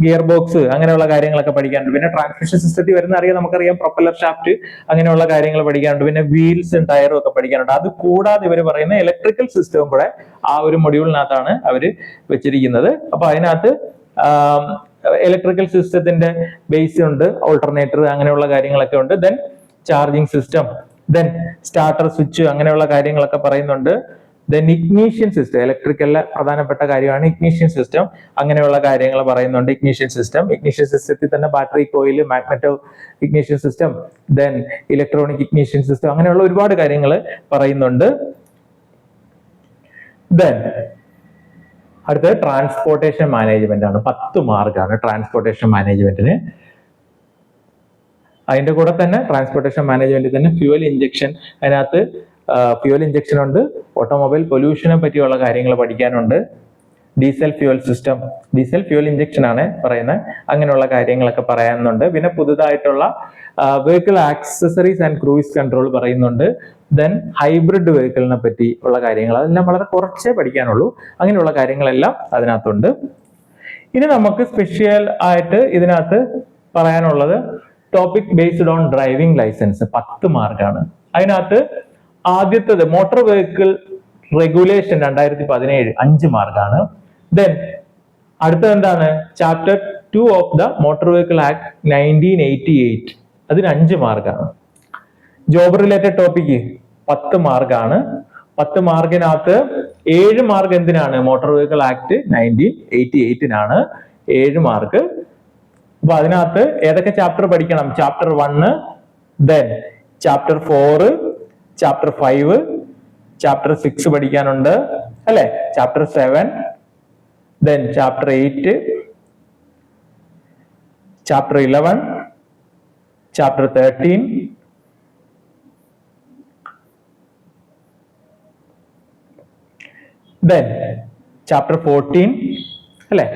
ഗിയർ ബോക്സ് അങ്ങനെയുള്ള കാര്യങ്ങളൊക്കെ പഠിക്കാനുണ്ട്. പിന്നെ ട്രാൻസ്മിഷൻ സിസ്റ്റത്തിൽ വരുന്ന നമുക്കറിയാം പ്രൊപ്പല്ലർ ഷാഫ്റ്റ് അങ്ങനെയുള്ള കാര്യങ്ങൾ പഠിക്കാനുണ്ട്. പിന്നെ വീൽസും ടയറും ഒക്കെ പഠിക്കാനുണ്ട്. അത് കൂടാതെ ഇവർ പറയുന്ന ഇലക്ട്രിക്കൽ സിസ്റ്റവും കൂടെ ആ ഒരു മൊഡ്യൂളിനകത്താണ് അവർ വെച്ചിരിക്കുന്നത്. അപ്പൊ അതിനകത്ത് ഇലക്ട്രിക്കൽ സിസ്റ്റത്തിന്റെ ബേസ് ഉണ്ട്, ഓൾട്ടർനേറ്റർ അങ്ങനെയുള്ള കാര്യങ്ങളൊക്കെ ഉണ്ട്. Then charging system, then starter, switch അങ്ങനെയുള്ള കാര്യങ്ങളൊക്കെ പറയുന്നുണ്ട്. ദെൻ ഇഗ്നീഷ്യൻ സിസ്റ്റം, ഇലക്ട്രിക്കലിലെ പ്രധാനപ്പെട്ട കാര്യമാണ് ഇഗ്നീഷ്യൻ സിസ്റ്റം, അങ്ങനെയുള്ള കാര്യങ്ങൾ പറയുന്നുണ്ട്. ഇഗ്നീഷ്യൻ സിസ്റ്റത്തിൽ തന്നെ battery coil, magneto ignition system, then electronic ignition system, അങ്ങനെയുള്ള ഒരുപാട് കാര്യങ്ങൾ പറയുന്നുണ്ട്. ദെൻ അടുത്തത് ട്രാൻസ്പോർട്ടേഷൻ മാനേജ്മെന്റ് ആണ്. 10 മാർക്കാണ് ട്രാൻസ്പോർട്ടേഷൻ മാനേജ്മെന്റിന്. അതിന്റെ കൂടെ തന്നെ ട്രാൻസ്പോർട്ടേഷൻ മാനേജ്മെന്റിൽ തന്നെ ഫ്യൂവൽ ഇഞ്ചക്ഷൻ, അതിനകത്ത് ഫ്യൂവൽ ഇഞ്ചക്ഷൻ ഉണ്ട്, ഓട്ടോമൊബൈൽ പൊല്യൂഷനെ പറ്റിയുള്ള കാര്യങ്ങൾ പഠിക്കാനുണ്ട്, diesel fuel system, diesel fuel injection ആണ് പറയുന്നത്, അങ്ങനെയുള്ള കാര്യങ്ങളൊക്കെ പറയാനുണ്ട്. പിന്നെ പുതുതായിട്ടുള്ള vehicle accessories and cruise control പറയുന്നുണ്ട്. ദെൻ ഹൈബ്രിഡ് വെഹിക്കിളിനെ പറ്റി ഉള്ള കാര്യങ്ങൾ, അതെല്ലാം വളരെ കുറച്ചേ പഠിക്കാനുള്ളൂ. അങ്ങനെയുള്ള കാര്യങ്ങളെല്ലാം അതിനകത്തുണ്ട്. ഇനി നമുക്ക് സ്പെഷ്യൽ ആയിട്ട് ഇതിനകത്ത് പറയാനുള്ളത് topic based on driving licence, 10 മാർക്കാണ്. അതിനകത്ത് ആദ്യത്തേത് മോട്ടോർ വെഹിക്കിൾ റെഗുലേഷൻ 2017, 5 മാർക്കാണ്. ദെൻ അടുത്തത് എന്താണ്, chapter 2 of the motor vehicle act 1988, അതിന് 5 മാർക്കാണ്. ജോബ് റിലേറ്റഡ് ടോപ്പിക്ക് 10 മാർക്കാണ്. 10 മാർക്കിനകത്ത് 7 മാർക്ക് എന്തിനാണ്, മോട്ടോർ വെഹിക്കിൾ ആക്ട് 1988-നാണ് 7 മാർക്ക്. അപ്പൊ അതിനകത്ത് ഏതൊക്കെ ചാപ്റ്റർ പഠിക്കണം, chapter 1, then chapter 4, chapter 5, chapter 6 പഠിക്കാനുണ്ട് അല്ലെ, chapter 7, then chapter 8, chapter 11, chapter 13, then chapter 14 അല്ലെ.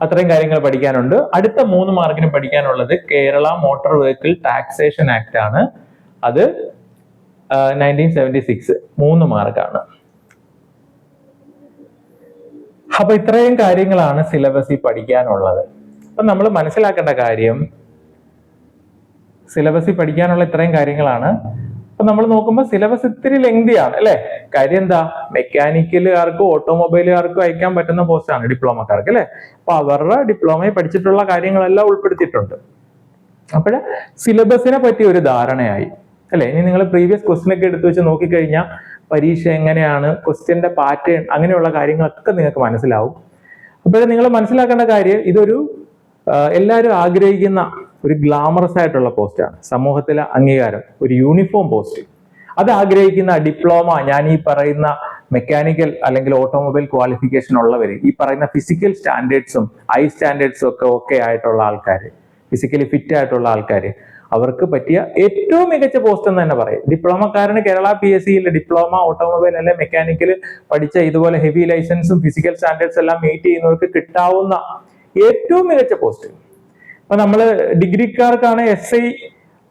അത്രയും കാര്യങ്ങൾ പഠിക്കാനുണ്ട്. അടുത്ത 3 മാർക്കിന് പഠിക്കാനുള്ളത് Kerala motor vehicle taxation act ആണ്. അത് 1976, 3 മാർക്കാണ്. അപ്പൊ ഇത്രയും കാര്യങ്ങളാണ് സിലബസിൽ പഠിക്കാനുള്ളത്. അപ്പൊ നമ്മൾ മനസ്സിലാക്കേണ്ട കാര്യം, സിലബസിൽ പഠിക്കാനുള്ള ഇത്രയും കാര്യങ്ങളാണ്. അപ്പൊ നമ്മൾ നോക്കുമ്പോൾ സിലബസ് ഇത്തിരി ലെങ്തിയാണ് അല്ലെ. കാര്യം എന്താ, മെക്കാനിക്കലുകാർക്കും ഓട്ടോമൊബൈലുകാർക്കും അയക്കാൻ പറ്റുന്ന പോസ്റ്റാണ് ഡിപ്ലോമക്കാർക്ക് അല്ലെ. അപ്പൊ അവരുടെ ഡിപ്ലോമയിൽ പഠിച്ചിട്ടുള്ള കാര്യങ്ങളെല്ലാം ഉൾപ്പെടുത്തിയിട്ടുണ്ട്. അപ്പോൾ സിലബസിനെ പറ്റി ഒരു ധാരണയായി അല്ലെ. ഇനി നിങ്ങൾ പ്രീവിയസ് ക്വസ്റ്റ്യൻ ഒക്കെ എടുത്തു വെച്ച് നോക്കിക്കഴിഞ്ഞാൽ പരീക്ഷ എങ്ങനെയാണ്, ക്വസ്റ്റ്യന്റെ പാറ്റേൺ, അങ്ങനെയുള്ള കാര്യങ്ങളൊക്കെ നിങ്ങൾക്ക് മനസ്സിലാവും. അപ്പോൾ നിങ്ങൾ മനസ്സിലാക്കേണ്ട കാര്യം, ഇതൊരു എല്ലാവരും ആഗ്രഹിക്കുന്ന ഒരു ഗ്ലാമറസ് ആയിട്ടുള്ള പോസ്റ്റാണ്, സമൂഹത്തിലെ അംഗീകാരം, ഒരു യൂണിഫോം പോസ്റ്റ്. അത് ആഗ്രഹിക്കുന്ന ഡിപ്ലോമ, ഞാൻ ഈ പറയുന്ന മെക്കാനിക്കൽ അല്ലെങ്കിൽ ഓട്ടോമൊബൈൽ ക്വാളിഫിക്കേഷൻ ഉള്ളവർ, ഈ പറയുന്ന ഫിസിക്കൽ സ്റ്റാൻഡേർഡ്സും ഹൈ സ്റ്റാൻഡേർഡ്സും ഒക്കെ ആയിട്ടുള്ള ആൾക്കാർ, ഫിസിക്കലി ഫിറ്റ് ആയിട്ടുള്ള ആൾക്കാർ, അവർക്ക് പറ്റിയ ഏറ്റവും മികച്ച പോസ്റ്റ് എന്ന് തന്നെ പറയും. ഡിപ്ലോമക്കാരന് കേരള PSC ഡിപ്ലോമ ഓട്ടോമൊബൈൽ അല്ലെ മെക്കാനിക്കൽ പഠിച്ച ഇതുപോലെ ഹെവി ലൈസൻസും ഫിസിക്കൽ സ്റ്റാൻഡേർഡ്സ് എല്ലാം മീറ്റ് ചെയ്യുന്നവർക്ക് കിട്ടാവുന്ന ഏറ്റവും മികച്ച പോസ്റ്റ്. അപ്പൊ നമ്മള് ഡിഗ്രിക്കാർക്കാണ് SI,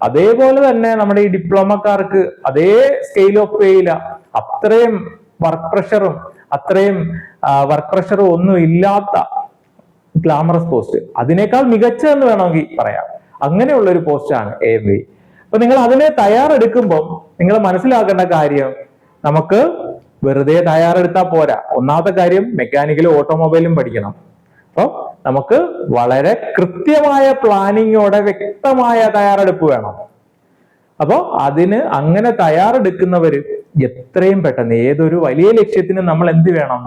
അതേപോലെ തന്നെ നമ്മുടെ ഈ ഡിപ്ലോമക്കാർക്ക് അതേ സ്കെയിൽ ഓഫ് പേയില അത്രയും വർക്ക് പ്രഷറും ഒന്നും ഇല്ലാത്ത ഗ്ലാമറസ് പോസ്റ്റ്, അതിനേക്കാൾ മികച്ചതെന്ന് വേണമെങ്കിൽ പറയാം. അങ്ങനെയുള്ള ഒരു പോസ്റ്റാണ് AMV. അപ്പൊ നിങ്ങൾ അതിനെ തയ്യാറെടുക്കുമ്പോൾ നിങ്ങൾ മനസ്സിലാക്കേണ്ട കാര്യം, നമുക്ക് വെറുതെ തയ്യാറെടുത്താൽ പോരാ. ഒന്നാമത്തെ കാര്യം, മെക്കാനിക്കലും ഓട്ടോമൊബൈലും പഠിക്കണം. അപ്പൊ നമുക്ക് വളരെ കൃത്യമായ പ്ലാനിങ്ങോടെ വ്യക്തമായ തയ്യാറെടുപ്പ് വേണം. അപ്പോ അതിന് അങ്ങനെ തയ്യാറെടുക്കുന്നവര് എത്രയും പെട്ടെന്ന് ഏതൊരു വലിയ ലക്ഷ്യത്തിന് നമ്മൾ എന്ത് വേണം,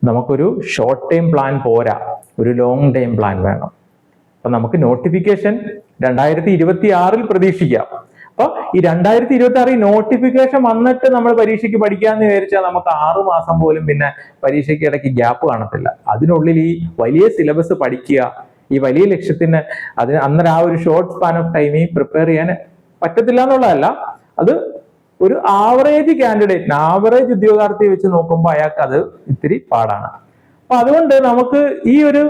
നമുക്കൊരു ഷോർട്ട് ടൈം പ്ലാൻ പോരാ, ഒരു ലോങ് ടൈം പ്ലാൻ വേണം. അപ്പൊ നമുക്ക് നോട്ടിഫിക്കേഷൻ 2026 പ്രതീക്ഷിക്കാം. അപ്പൊ ഈ 2026 നോട്ടിഫിക്കേഷൻ വന്നിട്ട് നമ്മൾ പരീക്ഷയ്ക്ക് പഠിക്കാന്ന് വിചാരിച്ചാൽ നമുക്ക് 6 മാസം പോലും പിന്നെ പരീക്ഷയ്ക്ക് ഇടയ്ക്ക് ഗ്യാപ്പ് കാണത്തില്ല. അതിനുള്ളിൽ ഈ വലിയ സിലബസ് പഠിക്കുക, ഈ വലിയ ലക്ഷ്യത്തിന് അന്നേരം ആ ഒരു ഷോർട്ട് സ്പാൻ ഓഫ് ടൈമിൽ പ്രിപ്പയർ ചെയ്യാൻ പറ്റത്തില്ല എന്നുള്ളതല്ല, അത് ഒരു ആവറേജ് കാൻഡിഡേറ്റിന്, ആവറേജ് ഉദ്യോഗാർത്ഥിയെ വെച്ച് നോക്കുമ്പോൾ അയാൾക്ക് അത് ഇത്തിരി പാടാണ്. അപ്പൊ അതുകൊണ്ട് നമുക്ക് ഈ ഒരു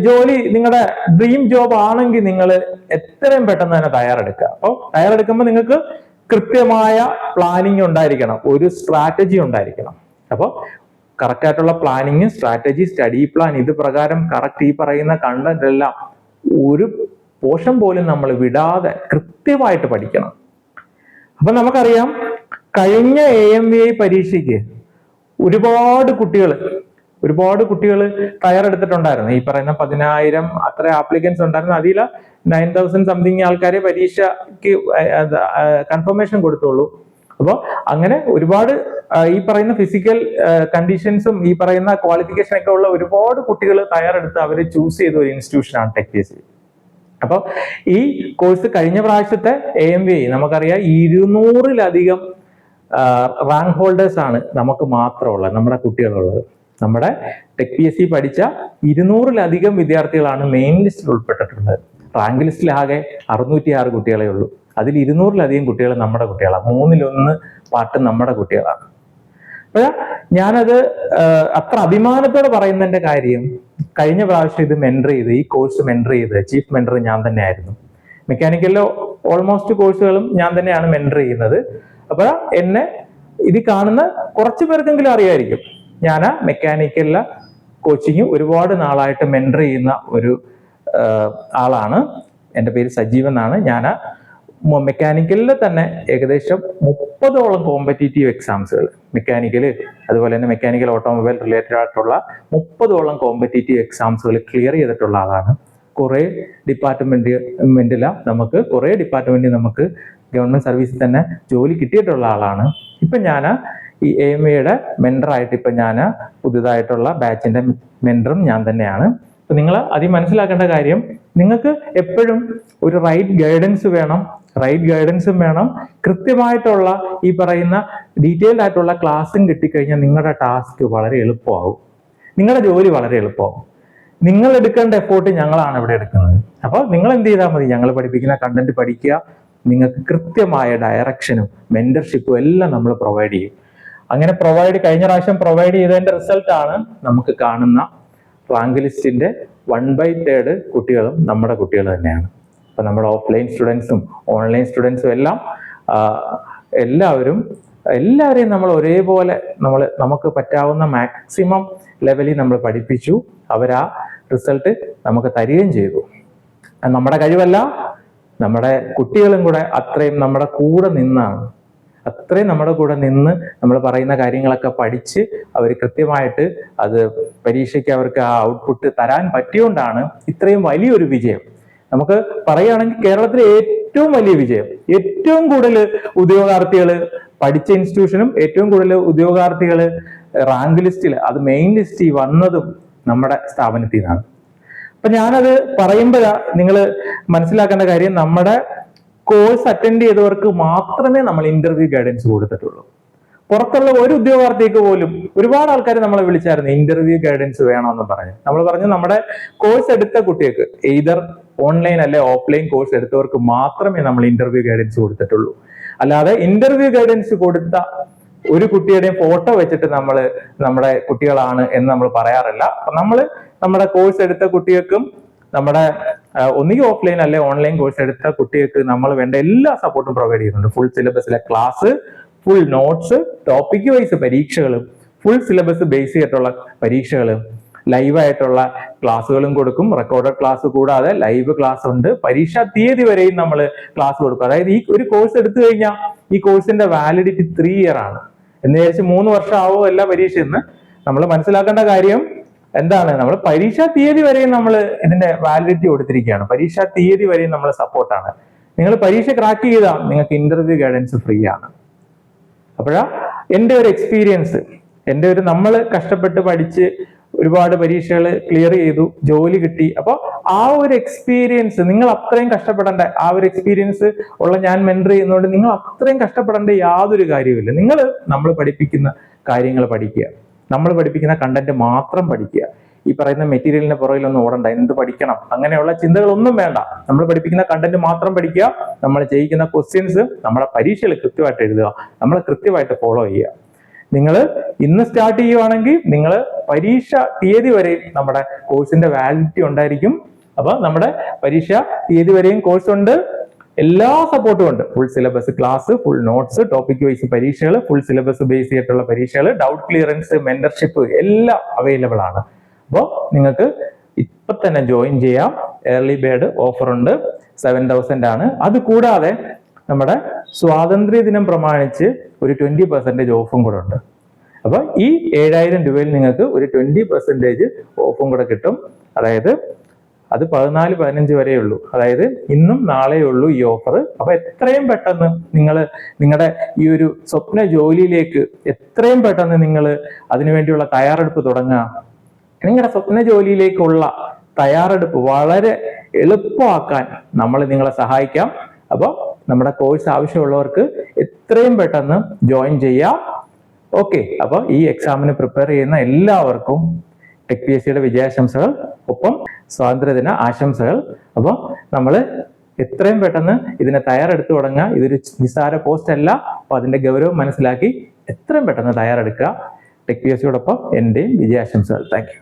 ജോലി നിങ്ങളുടെ ഡ്രീം ജോബ് ആണെങ്കിൽ നിങ്ങൾ എത്രയും പെട്ടെന്ന് തന്നെ തയ്യാറെടുക്കുക. അപ്പോൾ തയ്യാറെടുക്കുമ്പോൾ നിങ്ങൾക്ക് കൃത്യമായ പ്ലാനിങ് ഉണ്ടായിരിക്കണം, ഒരു സ്ട്രാറ്റജി ഉണ്ടായിരിക്കണം. അപ്പോൾ കറക്റ്റ് ആയിട്ടുള്ള പ്ലാനിങ്, സ്ട്രാറ്റജി, സ്റ്റഡി പ്ലാൻ, ഇത് പ്രകാരം കറക്റ്റ് ഈ പറയുന്ന കണ്ടന്റ് എല്ലാം ഒരു പോർഷൻ പോലും നമ്മൾ വിടാതെ കൃത്യമായിട്ട് പഠിക്കണം. അപ്പൊ നമുക്കറിയാം, കഴിഞ്ഞ AMVI പരീക്ഷയ്ക്ക് ഒരുപാട് കുട്ടികൾ തയ്യാറെടുത്തിട്ടുണ്ടായിരുന്നു. ഈ പറയുന്ന 10,000 അത്ര ആപ്ലിക്കൻസ് ഉണ്ടായിരുന്നു. അതിൽ 9,000 സംതിങ് ആൾക്കാരെ പരീക്ഷയ്ക്ക് കൺഫർമേഷൻ കൊടുത്തുള്ളൂ. അപ്പോൾ അങ്ങനെ ഒരുപാട് ഈ പറയുന്ന ഫിസിക്കൽ കണ്ടീഷൻസും ഈ പറയുന്ന ക്വാളിഫിക്കേഷൻ ഒക്കെ ഉള്ള ഒരുപാട് കുട്ടികൾ തയ്യാറെടുത്ത് അവർ ചൂസ് ചെയ്ത ഒരു ഇൻസ്റ്റിറ്റ്യൂഷനാണ് ടെക് PSC. അപ്പോൾ ഈ കോഴ്സ് കഴിഞ്ഞ പ്രാവശ്യത്തെ AMVI നമുക്കറിയാം 200-ലധികം റാങ്ക് ഹോൾഡേഴ്സ് ആണ് നമുക്ക് മാത്രമുള്ളത്, നമ്മുടെ കുട്ടികളുള്ളത്. നമ്മുടെ ടെക് PSC പഠിച്ച 200-ലധികം വിദ്യാർത്ഥികളാണ് മെയിൻ ലിസ്റ്റിൽ ഉൾപ്പെട്ടിട്ടുള്ളത്. റാങ്ക് ലിസ്റ്റിൽ ആകെ 606 കുട്ടികളെ ഉള്ളൂ. അതിൽ 200-ലധികം കുട്ടികൾ നമ്മുടെ കുട്ടികളാണ്, 1/3 പാർട്ട് നമ്മുടെ കുട്ടികളാണ്. അപ്പോൾ ഞാനത് അത്ര അഭിമാനത്തോടെ പറയുന്നതിന്റെ കാര്യം, കഴിഞ്ഞ പ്രാവശ്യം ഇത് മെന്റർ ചെയ്ത്, ഈ കോഴ്സ് മെന്റർ ചെയ്ത് ചീഫ് മെന്റർ ഞാൻ തന്നെയായിരുന്നു. മെക്കാനിക്കലിലെ ഓൾമോസ്റ്റ് കോഴ്സുകളും ഞാൻ തന്നെയാണ് മെന്റർ ചെയ്യുന്നത്. അപ്പൊ എന്നെ ഇത് കാണുന്ന കുറച്ച് പേർക്കെങ്കിലും അറിയായിരിക്കും, ഞാൻ മെക്കാനിക്കലിലെ കോച്ചിങ് ഒരുപാട് നാളായിട്ട് മെന്റർ ചെയ്യുന്ന ഒരു ആളാണ്. എൻ്റെ പേര് സജീവ് എന്നാണ്. ഞാൻ മെക്കാനിക്കലിൽ തന്നെ ഏകദേശം 30ഓളം കോമ്പറ്റീറ്റീവ് എക്സാംസുകൾ, മെക്കാനിക്കല് അതുപോലെ തന്നെ മെക്കാനിക്കൽ ഓട്ടോമൊബൈൽ റിലേറ്റഡ് ആയിട്ടുള്ള 30ഓളം കോമ്പറ്റീറ്റീവ് എക്സാംസുകൾ ക്ലിയർ ചെയ്തിട്ടുള്ള ആളാണ്. കുറേ ഡിപ്പാർട്ട്മെന്റിൽ നമുക്ക് ഗവൺമെന്റ് സർവീസിൽ തന്നെ ജോലി കിട്ടിയിട്ടുള്ള ആളാണ്. ഇപ്പം ഞാൻ ഈ AMVIയുടെ മെന്ററായിട്ട് ഇപ്പം ഞാൻ പുതുതായിട്ടുള്ള ബാച്ചിന്റെ മെന്ററും ഞാൻ തന്നെയാണ്. അപ്പൊ നിങ്ങൾ അതിൽ മനസ്സിലാക്കേണ്ട കാര്യം, നിങ്ങൾക്ക് എപ്പോഴും ഒരു റൈറ്റ് ഗൈഡൻസും വേണം, കൃത്യമായിട്ടുള്ള ഈ പറയുന്ന ഡീറ്റെയിൽഡ് ആയിട്ടുള്ള ക്ലാസ്സും കിട്ടിക്കഴിഞ്ഞാൽ നിങ്ങളുടെ ടാസ്ക് വളരെ എളുപ്പമാകും, നിങ്ങളുടെ ജോലി വളരെ എളുപ്പമാകും. നിങ്ങൾ എടുക്കേണ്ട എഫോർട്ട് ഞങ്ങളാണ് ഇവിടെ എടുക്കുന്നത്. അപ്പോൾ നിങ്ങൾ എന്ത് ചെയ്താൽ മതി, ഞങ്ങൾ പഠിപ്പിക്കുന്ന കണ്ടന്റ് പഠിക്കുക, നിങ്ങൾക്ക് കൃത്യമായ ഡയറക്ഷനും മെന്റർഷിപ്പും എല്ലാം നമ്മൾ പ്രൊവൈഡ് ചെയ്യും. അങ്ങനെ കഴിഞ്ഞ പ്രാവശ്യം പ്രൊവൈഡ് ചെയ്തതിന്റെ റിസൾട്ടാണ് നമുക്ക് കാണുന്ന റാങ്ക് ലിസ്റ്റിന്റെ 1/3 കുട്ടികളും നമ്മുടെ കുട്ടികൾ തന്നെയാണ്. അപ്പൊ നമ്മുടെ ഓഫ്ലൈൻ സ്റ്റുഡൻസും ഓൺലൈൻ സ്റ്റുഡൻസും എല്ലാം എല്ലാവരെയും നമ്മൾ ഒരേപോലെ നമുക്ക് പറ്റാവുന്ന മാക്സിമം ലെവലിൽ നമ്മൾ പഠിപ്പിച്ചു. അവരാ റിസൾട്ട് നമുക്ക് തരികയും ചെയ്തു. നമ്മുടെ കഴിവല്ല, നമ്മുടെ കുട്ടികളും കൂടെ അത്രയും നമ്മുടെ കൂടെ നിന്ന് നമ്മൾ പറയുന്ന കാര്യങ്ങളൊക്കെ പഠിച്ച് അവർ കൃത്യമായിട്ട് അത് പരീക്ഷയ്ക്ക് അവർക്ക് ആ ഔട്ട്പുട്ട് തരാൻ പറ്റിയോണ്ടാണ് ഇത്രയും വലിയൊരു വിജയം. നമുക്ക് പറയുകയാണെങ്കിൽ കേരളത്തിലെ ഏറ്റവും വലിയ വിജയം, ഏറ്റവും കൂടുതൽ ഉദ്യോഗാർത്ഥികൾ പഠിച്ച ഇൻസ്റ്റിറ്റ്യൂഷനും ഏറ്റവും കൂടുതൽ ഉദ്യോഗാർത്ഥികൾ റാങ്ക് ലിസ്റ്റിൽ, അത് മെയിൻ ലിസ്റ്റിൽ വന്നതും നമ്മുടെ സ്ഥാപനത്തിൽ നിന്നാണ്. അപ്പൊ ഞാനത് പറയുമ്പോഴാ നിങ്ങൾ മനസ്സിലാക്കേണ്ട കാര്യം, നമ്മുടെ കോഴ്സ് അറ്റൻഡ് ചെയ്തവർക്ക് മാത്രമേ നമ്മൾ ഇന്റർവ്യൂ ഗൈഡൻസ് കൊടുത്തിട്ടുള്ളൂ. പുറത്തുള്ള ഒരു ഉദ്യോഗാർത്ഥിക്ക് പോലും ഒരുപാട് ആൾക്കാർ നമ്മളെ വിളിച്ചായിരുന്നു ഇന്റർവ്യൂ ഗൈഡൻസ് വേണമെന്ന് പറഞ്ഞു. നമ്മൾ പറഞ്ഞു നമ്മുടെ കോഴ്സ് എടുത്ത കുട്ടികൾക്ക് എയ്തർ ഓൺലൈൻ അല്ലെ ഓഫ്ലൈൻ കോഴ്സ് എടുത്തവർക്ക് മാത്രമേ നമ്മൾ ഇന്റർവ്യൂ ഗൈഡൻസ് കൊടുത്തിട്ടുള്ളൂ. അല്ലാതെ ഇന്റർവ്യൂ ഗൈഡൻസ് കൊടുത്ത ഒരു കുട്ടിയുടെയും ഫോട്ടോ വെച്ചിട്ട് നമ്മൾ നമ്മുടെ കുട്ടികളാണ് എന്ന് നമ്മൾ പറയാറില്ല. അപ്പൊ നമ്മൾ നമ്മുടെ കോഴ്സ് എടുത്ത കുട്ടികൾക്കും നമ്മുടെ ഒന്നുകിൽ ഓഫ്ലൈൻ അല്ലെ ഓൺലൈൻ കോഴ്സ് എടുത്ത കുട്ടികൾക്ക് നമ്മൾ വേണ്ട എല്ലാ സപ്പോർട്ടും പ്രൊവൈഡ് ചെയ്യുന്നുണ്ട്. ഫുൾ സിലബസിലെ class, full notes, topic wise പരീക്ഷകൾ, ഫുൾ സിലബസ് ബേസ് ചെയ്തിട്ടുള്ള പരീക്ഷകൾ, ലൈവായിട്ടുള്ള ക്ലാസ്സുകളും കൊടുക്കും. റെക്കോർഡഡ് ക്ലാസ് കൂടാതെ ലൈവ് ക്ലാസ് ഉണ്ട്. പരീക്ഷാ തീയതി വരെയും നമ്മൾ ക്ലാസ് കൊടുക്കും. അതായത് ഈ ഒരു കോഴ്സ് എടുത്തു കഴിഞ്ഞാൽ ഈ കോഴ്സിന്റെ വാലിഡിറ്റി 3 ഇയർ ആണ്. എന്ന് വിചാരിച്ച് 3 വർഷം ആവോ എല്ലാ പരീക്ഷ എന്ന് നമ്മൾ മനസ്സിലാക്കേണ്ട കാര്യം എന്താണ്, നമ്മൾ പരീക്ഷാ തീയതി വരെയും നമ്മൾ ഇതിന്റെ വാലിഡിറ്റി കൊടുത്തിരിക്കുകയാണ്. പരീക്ഷാ തീയതി വരെയും നമ്മൾ സപ്പോർട്ടാണ്. നിങ്ങൾ പരീക്ഷ ക്രാക്ക് ചെയ്താൽ നിങ്ങൾക്ക് ഇന്റർവ്യൂ ഗൈഡൻസ് ഫ്രീ ആണ്. അപ്പോഴാ എൻ്റെ ഒരു എക്സ്പീരിയൻസ്, നമ്മൾ കഷ്ടപ്പെട്ട് പഠിച്ച് ഒരുപാട് പരീക്ഷകൾ ക്ലിയർ ചെയ്തു, ജോലി കിട്ടി. അപ്പൊ ആ ഒരു എക്സ്പീരിയൻസ് നിങ്ങൾ അത്രയും കഷ്ടപ്പെടേണ്ട, ആ ഒരു എക്സ്പീരിയൻസ് ഉള്ള ഞാൻ മെന്റർ ചെയ്യുന്നതുകൊണ്ട് നിങ്ങൾ അത്രയും കഷ്ടപ്പെടേണ്ട യാതൊരു കാര്യവുമില്ല. നിങ്ങൾ നമ്മൾ പഠിപ്പിക്കുന്ന കാര്യങ്ങൾ പഠിക്കുക, നമ്മൾ പഠിപ്പിക്കുന്ന കണ്ടന്റ് മാത്രം പഠിക്കുക. ഈ പറയുന്ന മെറ്റീരിയലിന്റെ പുറകിലൊന്നും ഓടണ്ട, എന്ത് പഠിക്കണം അങ്ങനെയുള്ള ചിന്തകളൊന്നും വേണ്ട. നമ്മൾ പഠിപ്പിക്കുന്ന കണ്ടന്റ് മാത്രം പഠിക്കുക. നമ്മൾ ചെയ്യിക്കുന്ന ക്വസ്റ്റ്യൻസ് നമ്മുടെ പരീക്ഷയിൽ കൃത്യമായിട്ട് എഴുതുക, നമ്മൾ കൃത്യമായിട്ട് ഫോളോ ചെയ്യുക. നിങ്ങൾ ഇന്ന് സ്റ്റാർട്ട് ചെയ്യുവാണെങ്കിൽ നിങ്ങൾ പരീക്ഷ തീയതി വരെയും നമ്മുടെ കോഴ്സിന്റെ വാലിഡിറ്റി ഉണ്ടായിരിക്കും. അപ്പൊ നമ്മുടെ പരീക്ഷ തീയതി വരെയും കോഴ്സ് ഉണ്ട്, എല്ലാ സപ്പോർട്ടും ഉണ്ട്. Full syllabus class, full notes, topic wise പരീക്ഷകൾ, ഫുൾ സിലബസ് ബേസ് ചെയ്തിട്ടുള്ള പരീക്ഷകൾ, ഡൗട്ട് ക്ലിയറൻസ്, മെന്റർഷിപ്പ് എല്ലാം അവൈലബിൾ ആണ്. അപ്പോൾ നിങ്ങൾക്ക് ഇപ്പൊ തന്നെ ജോയിൻ ചെയ്യാം. ഏർലി ബേർഡ് ഓഫർ ഉണ്ട്, 7,000 ആണ്. അത് കൂടാതെ നമ്മുടെ സ്വാതന്ത്ര്യ ദിനം പ്രമാണിച്ച് ഒരു 20% ഓഫും കൂടെ ഉണ്ട്. അപ്പൊ ഈ 7,000 രൂപയിൽ നിങ്ങൾക്ക് ഒരു 20% ഓഫും കൂടെ കിട്ടും. അതായത് അത് 14-15 വരെ ഉള്ളൂ. അതായത് ഇന്നും നാളെയേ ഉള്ളൂ ഈ ഓഫർ. അപ്പൊ എത്രയും പെട്ടെന്ന് നിങ്ങൾ നിങ്ങളുടെ ഈ ഒരു സ്വപ്ന ജോലിയിലേക്ക് എത്രയും പെട്ടെന്ന് നിങ്ങൾ അതിനുവേണ്ടിയുള്ള തയ്യാറെടുപ്പ് തുടങ്ങുക. നിങ്ങളുടെ സ്വപ്ന ജോലിയിലേക്കുള്ള തയ്യാറെടുപ്പ് വളരെ എളുപ്പമാക്കാൻ നമ്മൾ നിങ്ങളെ സഹായിക്കാം. അപ്പോൾ നമ്മുടെ കോഴ്സ് ആവശ്യമുള്ളവർക്ക് എത്രയും പെട്ടെന്ന് ജോയിൻ ചെയ്യാം. ഓക്കെ, അപ്പോൾ ഈ എക്സാമിന് പ്രിപ്പയർ ചെയ്യുന്ന എല്ലാവർക്കും ടെക് PSCയുടെ വിജയാശംസകൾ, ഒപ്പം സ്വാതന്ത്ര്യദിന ആശംസകൾ. അപ്പോൾ നമ്മൾ എത്രയും പെട്ടെന്ന് ഇതിനെ തയ്യാറെടുത്ത് തുടങ്ങുക. ഇതൊരു നിസ്സാര പോസ്റ്റ് അല്ല. അപ്പോൾ അതിന്റെ ഗൗരവം മനസ്സിലാക്കി എത്രയും പെട്ടെന്ന് തയ്യാറെടുക്കുക. ടെക് PSCയോടൊപ്പം എൻ്റെയും വിജയാശംസകൾ. Thank you.